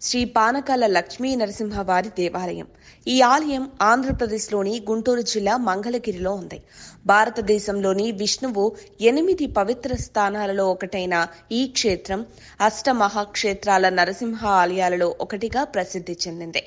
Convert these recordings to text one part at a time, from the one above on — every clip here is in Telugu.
శ్రీ పానకాల లక్ష్మీ నరసింహవారి దేవాలయం. ఈ ఆలయం ఆంధ్రప్రదేశ్లోని గుంటూరు జిల్లా మంగళగిరిలో ఉంది. భారతదేశంలోని విష్ణువు 8 పవిత్ర స్థానాలలో ఒకటైన ఈ క్షేత్రం అష్టమహాక్షేత్రాల నరసింహ ఆలయాలలో ఒకటిగా ప్రసిద్ధి చెందింది.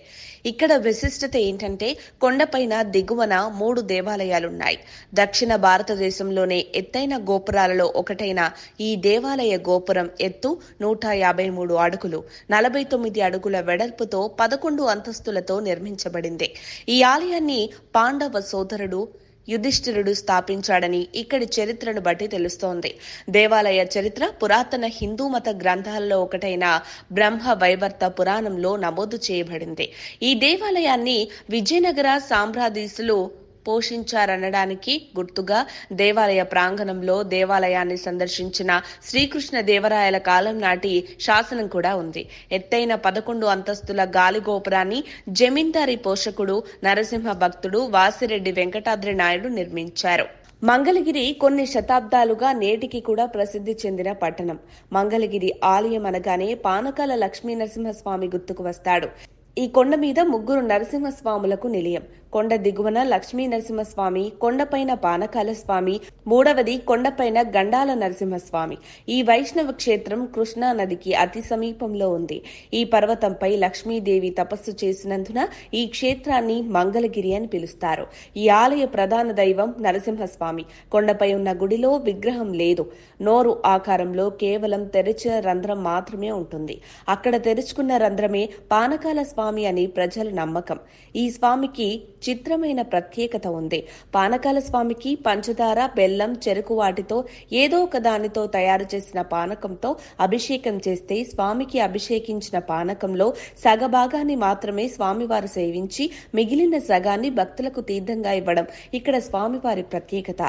ఇక్కడ విశిష్టత ఏంటంటే కొండపైన దిగువన 3 దేవాలయాలున్నాయి. దక్షిణ భారతదేశంలోనే ఎత్తైన గోపురాలలో ఒకటైన ఈ దేవాలయ గోపురం ఎత్తు 153 అడుగులు, 49 అడుగుల వెడల్పుతో 11 అంతస్తులతో నిర్మించబడింది. ఈ ఆలయాన్ని పాండవ సోదరుడు యుధిష్ఠిరుడు స్థాపించాడని ఇక్కడి చరిత్రను బట్టి తెలుస్తోంది. దేవాలయ చరిత్ర పురాతన హిందూ మత గ్రంథాలలో ఒకటైన బ్రహ్మ వైవర్త పురాణంలో నమోదు చేయబడింది. ఈ దేవాలయాన్ని విజయనగర సామ్రాజ్యస్తులు పోషించారనడానికి గుర్తుగా దేవాలయ ప్రాంగణంలో దేవాలయాన్ని సందర్శించిన శ్రీకృష్ణ దేవరాయల కాలం నాటి శాసనం కూడా ఉంది. ఎత్తైన 11 అంతస్తుల గాలి గోపురాన్ని జమీందారీ పోషకుడు నరసింహ భక్తుడు వాసిరెడ్డి వెంకటాద్రి నాయుడు నిర్మించారు. మంగళగిరి కొన్ని శతాబ్దాలుగా నేటికి కూడా ప్రసిద్ధి చెందిన పట్టణం. మంగళగిరి ఆలయం అనగానే పానకాల లక్ష్మీ నరసింహస్వామి గుర్తుకు వస్తాడు. ఈ కొండ మీద 3 నరసింహస్వాములకు నిలయం. కొండ దిగువన లక్ష్మీ నరసింహస్వామి, కొండపైన పానకాల స్వామి, 3వది కొండపైన గండాల నరసింహస్వామి. ఈ వైష్ణవ క్షేత్రం కృష్ణా నదికి అతి సమీపంలో ఉంది. ఈ పర్వతంపై లక్ష్మీదేవి తపస్సు చేసినందున ఈ క్షేత్రాన్ని మంగళగిరి అని పిలుస్తారు. ఈ ఆలయ ప్రధాన దైవం నరసింహస్వామి. కొండపై ఉన్న గుడిలో విగ్రహం లేదు. నోరు ఆకారంలో కేవలం తెరిచిన రంధ్రం మాత్రమే ఉంటుంది. అక్కడ తెరుచుకున్న రంధ్రమే పానకాల స్వామి అని ప్రజల నమ్మకం. ఈ స్వామికి చిత్రమైన ప్రత్యేకత ఉంది. పానకాల స్వామికి పంచదార, బెల్లం, చెరుకు వాటితో ఏదో ఒక దానితో తయారు చేసిన పానకంతో అభిషేకం చేస్తే స్వామికి అభిషేకించిన పానకంలో సగభాగాన్ని మాత్రమే స్వామివారు సేవించి మిగిలిన సగాన్ని భక్తులకు తీర్థంగా ఇవ్వడం ఇక్కడ స్వామివారి ప్రత్యేకత.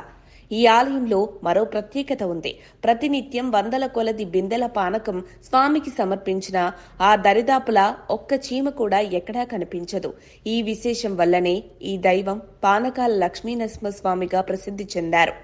ఈ ఆలయంలో మరో ప్రత్యేకత ఉంది. ప్రతినిత్యం 100 కొలది బిందెల పానకం స్వామికి సమర్పించిన ఆ దరిదాపులా ఒక్క చీమ కూడా ఎక్కడా కనిపించదు. ఈ విశేషం వల్లనే ఈ దైవం పానకాల లక్ష్మీ నరసింహస్వామిగా ప్రసిద్ధి చెందారు.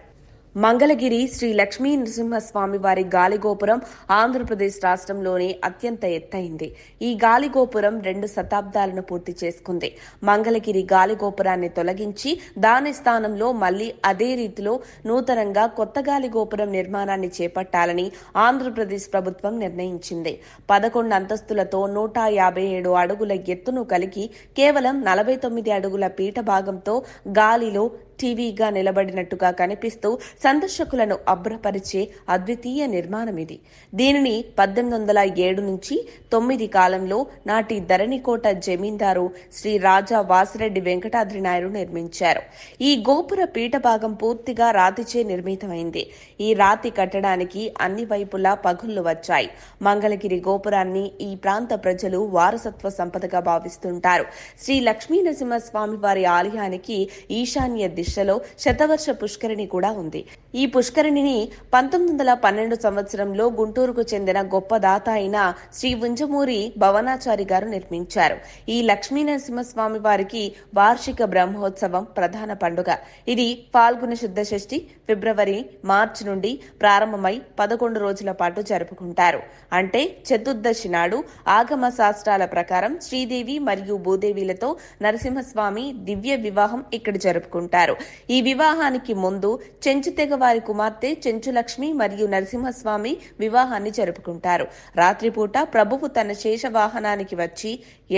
మంగళగిరి శ్రీ లక్ష్మీ నరసింహస్వామి వారి గాలిగోపురం ఆంధ్రప్రదేశ్ రాష్ట్రంలోనే అత్యంత ఎత్తైంది. ఈ గాలిగోపురం 2 శతాబ్దాలను పూర్తి చేసుకుంది. మంగళగిరి గాలిగోపురాన్ని తొలగించి దాని స్థానంలో మళ్లీ అదే రీతిలో నూతనంగా కొత్త గాలిగోపురం నిర్మాణాన్ని చేపట్టాలని ఆంధ్రప్రదేశ్ ప్రభుత్వం నిర్ణయించింది. 11 అంతస్తులతో 157 అడుగుల ఎత్తును కలిగి కేవలం 49 అడుగుల పీఠ భాగంతో గాలిలో టీవీగా నిలబడినట్టుగా కనిపిస్తూ సందర్శకులను అబ్బురపరిచే అద్వితీయ నిర్మాణం ఇది. దీనిని 1807 నుంచి 9 కాలంలో నాటి ధరణికోట జమీందారు శ్రీ రాజా వాసిరెడ్డి వెంకటాద్రి నాయుడు నిర్మించారు. ఈ గోపుర పీఠ భాగం పూర్తిగా రాతిచే నిర్మితమైంది. ఈ రాతి కట్టడానికి అన్ని వైపులా పగుళ్లు వచ్చాయి. మంగళగిరి గోపురాన్ని ఈ ప్రాంత ప్రజలు వారసత్వ సంపదగా భావిస్తుంటారు. శ్రీ లక్ష్మీ నరసింహస్వామి వారి ఆలయానికి ఈశాన్య దిశలో శతవర్ష పుష్కరిణి కూడా ఉంది. ఈ పుష్కరిణిని 1912 సంవత్సరంలో గుంటూరుకు చెందిన గొప్ప దాత అయిన శ్రీ ఉంజమూరి భవనాచారి గారు నిర్మించారు. ఈ లక్ష్మీ నరసింహస్వామి వారికి వార్షిక బ్రహ్మోత్సవం ప్రధాన పండుగ. ఇది ఫాల్గుణ శుద్ధ షష్ఠి ఫిబ్రవరి, మార్చి నుండి ప్రారంభమై 11 రోజుల పాటు జరుపుకుంటారు. అంటే చతుర్దశి నాడు ఆగమ శాస్త్రాల ప్రకారం శ్రీదేవి మరియు భూదేవిలతో నరసింహస్వామి దివ్య వివాహం ఇక్కడ జరుపుకుంటారు. ఈ వివాహానికి ముందు చెంచు తెగ వారి కుమార్తె చెంచులక్ష్మి మరియు నరసింహస్వామి వివాహాన్ని జరుపుకుంటారు. రాత్రిపూట ప్రభువు తన శేష వాహనానికి వచ్చి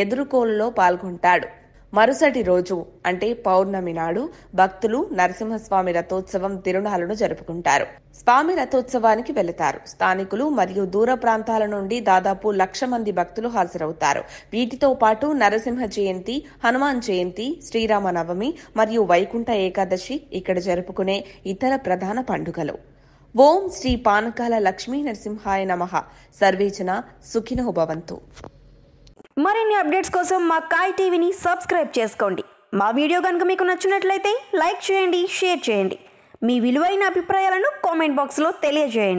ఎదురుకోలులో పాల్గొంటాడు. మరుసటి రోజు అంటే పౌర్ణమి నాడు భక్తులు నరసింహస్వామి రథోత్సవం తిరునాళ్లను జరుపుకుంటారు. స్వామి రథోత్సవానికి వెళతారు. స్థానికులు మరియు దూర ప్రాంతాల నుండి దాదాపు 1,00,000 మంది భక్తులు హాజరవుతారు. వీటితో పాటు నరసింహ జయంతి, హనుమాన్ జయంతి, శ్రీరామ నవమి మరియు వైకుంఠ ఏకాదశి ఇక్కడ జరుపుకునే ఇతర ప్రధాన పండుగలు. ఓం శ్రీ పానకాల లక్ష్మీ నరసింహాయ నమః. సర్వేజన సుఖినో భవంతు. మరిన్ని అప్డేట్స్ కోసం మా కాయ్ టీవీని సబ్స్క్రైబ్ చేసుకోండి. మా వీడియో కనుక మీకు నచ్చినట్లయితే లైక్ చేయండి, షేర్ చేయండి. మీ విలువైన అభిప్రాయాలను కామెంట్ బాక్స్లో తెలియజేయండి.